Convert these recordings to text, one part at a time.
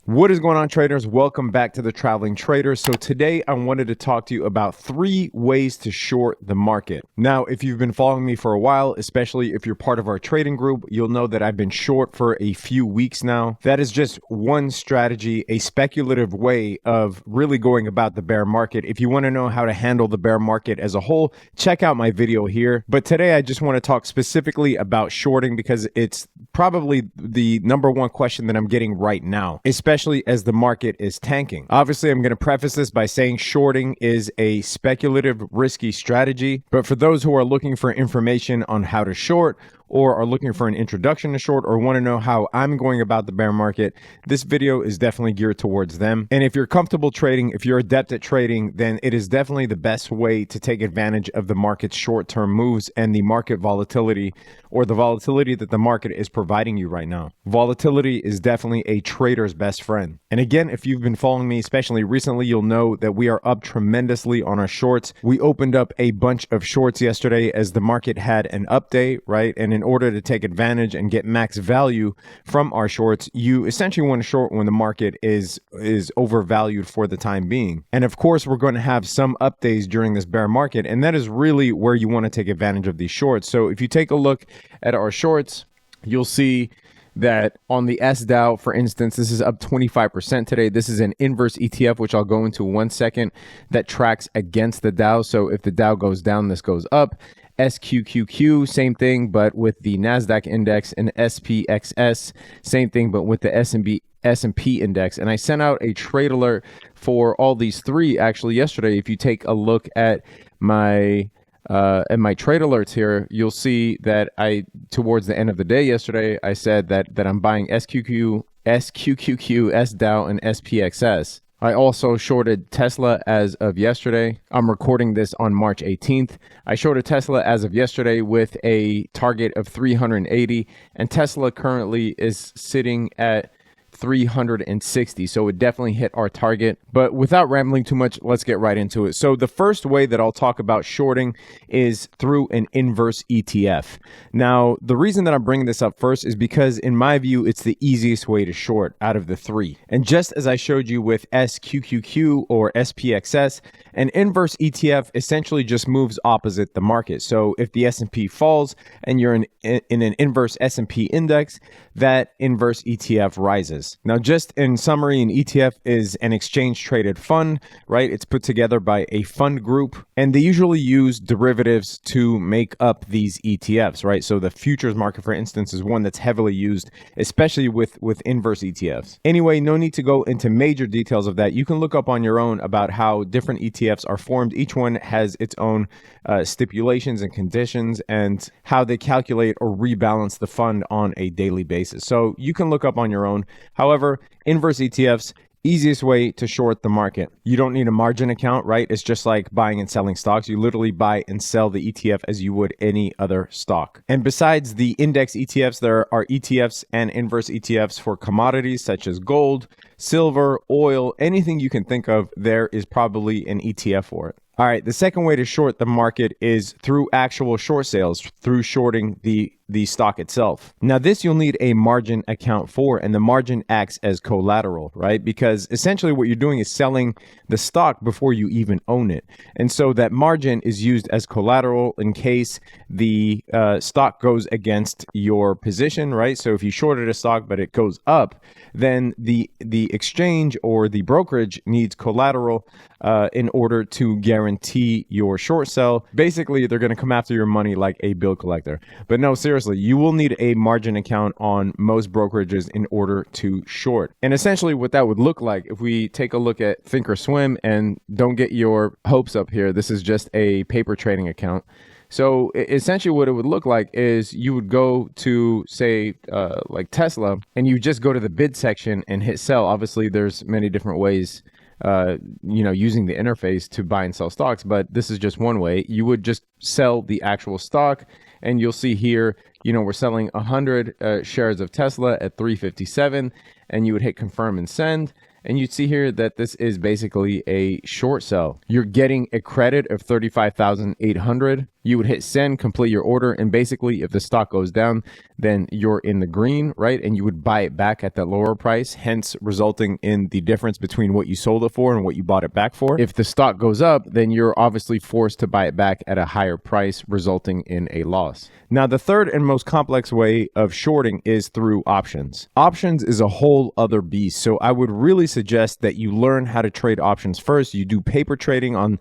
What is going on, traders? Welcome back to the Traveling Trader. So today I wanted to talk to you about 3 ways to short the market. Now, if you've been following me for a while, especially if you're part of our trading group, you'll know that I've been short for a few weeks now. That is just one strategy, a speculative way of really going about the bear market. If you want to know how to handle the bear market as a whole, check out my video here. But today I just want to talk specifically about shorting because it's probably the number one question that I'm getting right now, especially as the market is tanking. Obviously, I'm going to preface this by saying shorting is a speculative, risky strategy. But for those who are looking for information on how to short, or are looking for an introduction to short, or want to know how I'm going about the bear market, this video is definitely geared towards them. And if you're comfortable trading, if you're adept at trading, then it is definitely the best way to take advantage of the market's short-term moves and the market volatility, or the volatility that the market is providing you right now. Volatility is definitely a trader's best friend. And again, if you've been following me, especially recently, you'll know that we are up tremendously on our shorts. We opened up a bunch of shorts yesterday as the market had an update, right? And in order to take advantage and get max value from our shorts, you essentially want to short when the market is overvalued for the time being. And of course, we're going to have some up days during this bear market, and that is really where you want to take advantage of these shorts. So if you take a look at our shorts, you'll see that on the SDAO, for instance, this is up 25% today. This is an inverse ETF, which I'll go into one second, that tracks against the Dow. So if the Dow goes down, this goes up. SQQQ, same thing, but with the NASDAQ index, and SPXS, same thing, but with the S&P index. And I sent out a trade alert for all these 3 actually yesterday. If you take a look at my trade alerts here, you'll see that towards the end of the day yesterday, I said that I'm buying SQQQ, SDAO, and SPXS. I also shorted Tesla as of yesterday. I'm recording this on March 18th. I shorted Tesla as of yesterday with a target of 380, and Tesla currently is sitting at 360. So it definitely hit our target. But without rambling too much, let's get right into it. So the first way that I'll talk about shorting is through an inverse ETF. Now, the reason that I'm bringing this up first is because in my view, it's the easiest way to short out of the 3. And just as I showed you with SQQQ or SPXS, an inverse ETF essentially just moves opposite the market. So if the S&P falls and you're in an inverse S&P index, that inverse ETF rises. Now, just in summary, an ETF is an exchange traded fund, right? It's put together by a fund group, and they usually use derivatives to make up these ETFs, right? So the futures market, for instance, is one that's heavily used, especially with inverse ETFs. Anyway, no need to go into major details of that. You can look up on your own about how different ETFs are formed. Each one has its own stipulations and conditions and how they calculate or rebalance the fund on a daily basis. So you can look up on your own. However, inverse ETFs, easiest way to short the market. You don't need a margin account, right? It's just like buying and selling stocks. You literally buy and sell the ETF as you would any other stock. And besides the index ETFs, there are ETFs and inverse ETFs for commodities such as gold, silver, oil, anything you can think of, there is probably an ETF for it. All right, the second way to short the market is through actual short sales, through shorting the stock itself. Now, this you'll need a margin account for, and the margin acts as collateral, right? Because essentially what you're doing is selling the stock before you even own it. And so that margin is used as collateral in case the stock goes against your position, right? So if you shorted a stock but it goes up, then the exchange or the brokerage needs collateral in order to guarantee your short sell. Basically, they're going to come after your money like a bill collector. But no, seriously, you will need a margin account on most brokerages in order to short. And essentially what that would look like, if we take a look at Thinkorswim, and don't get your hopes up here, this is just a paper trading account. So essentially what it would look like is you would go to, say, like Tesla, and you just go to the bid section and hit sell. Obviously, there's many different ways using the interface to buy and sell stocks, but this is just one way. You would just sell the actual stock, and you'll see here, we're selling 100 shares of Tesla at 357, and you would hit confirm and send. And you see here that this is basically a short sell. You're getting a credit of 35,800. You would hit send, complete your order, and basically if the stock goes down, then you're in the green, right? And you would buy it back at that lower price, hence resulting in the difference between what you sold it for and what you bought it back for. If the stock goes up, then you're obviously forced to buy it back at a higher price, resulting in a loss. Now, the third and most complex way of shorting is through options. Options is a whole other beast. So I would really suggest that you learn how to trade options first. You do paper trading on,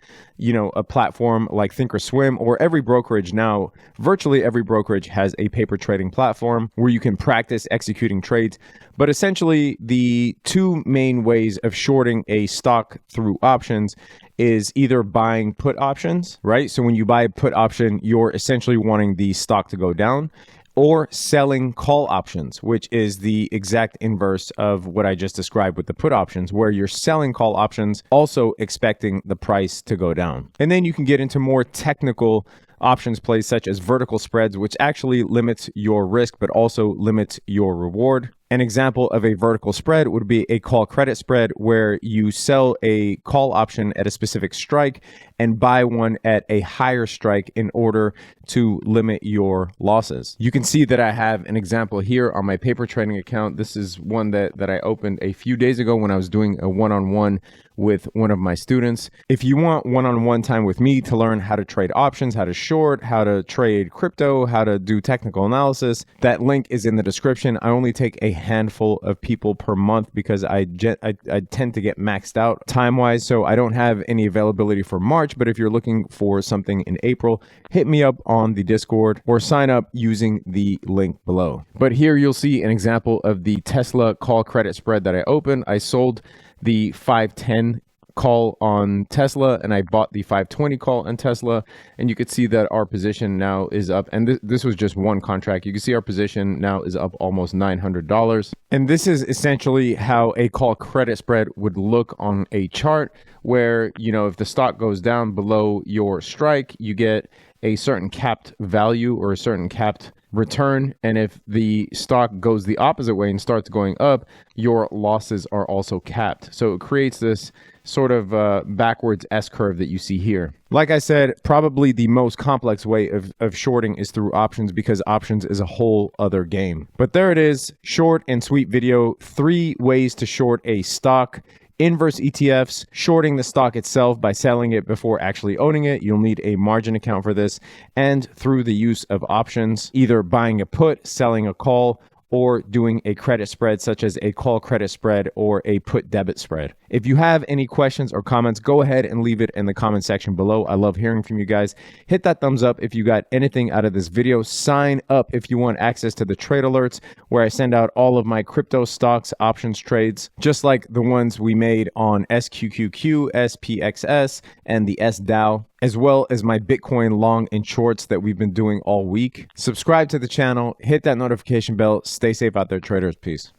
a platform like Thinkorswim, or every brokerage now, virtually every brokerage has a paper trading platform where you can practice executing trades. But essentially, the two main ways of shorting a stock through options is either buying put options, right? So when you buy a put option, you're essentially wanting the stock to go down, or selling call options, which is the exact inverse of what I just described with the put options, where you're selling call options, also expecting the price to go down. And then you can get into more technical options plays such as vertical spreads, which actually limits your risk, but also limits your reward. An example of a vertical spread would be a call credit spread, where you sell a call option at a specific strike and buy one at a higher strike in order to limit your losses. You can see that I have an example here on my paper trading account. This is one that I opened a few days ago when I was doing a one-on-one with one of my students. If you want one-on-one time with me to learn how to trade options, how to short, how to trade crypto, how to do technical analysis, that link is in the description. I only take a handful of people per month because I tend to get maxed out time-wise, so I don't have any availability for March. But if you're looking for something in April, hit me up on the Discord or sign up using the link below. But here you'll see an example of the Tesla call credit spread that I opened. I sold the 510 call on Tesla and I bought the 520 call on Tesla, and you could see that our position now is up, and this was just one contract. You can see our position now is up almost $900. And this is essentially how a call credit spread would look on a chart, where if the stock goes down below your strike, you get a certain capped value or a certain capped return, and if the stock goes the opposite way and starts going up, your losses are also capped. So it creates this sort of backwards S curve that you see here. Like I said, probably the most complex way of shorting is through options, because options is a whole other game. But there it is, short and sweet video, 3 ways to short a stock. Inverse ETFs, shorting the stock itself by selling it before actually owning it. You'll need a margin account for this, and through the use of options, either buying a put, selling a call, or doing a credit spread such as a call credit spread or a put debit spread. If you have any questions or comments, go ahead and leave it in the comment section below. I love hearing from you guys. Hit that thumbs up if you got anything out of this video. Sign up if you want access to the trade alerts, where I send out all of my crypto stocks options trades, just like the ones we made on SQQQ, SPXS, and the SDAO, as well as my Bitcoin long and shorts that we've been doing all week. Subscribe to the channel, hit that notification bell. Stay safe out there, traders. Peace.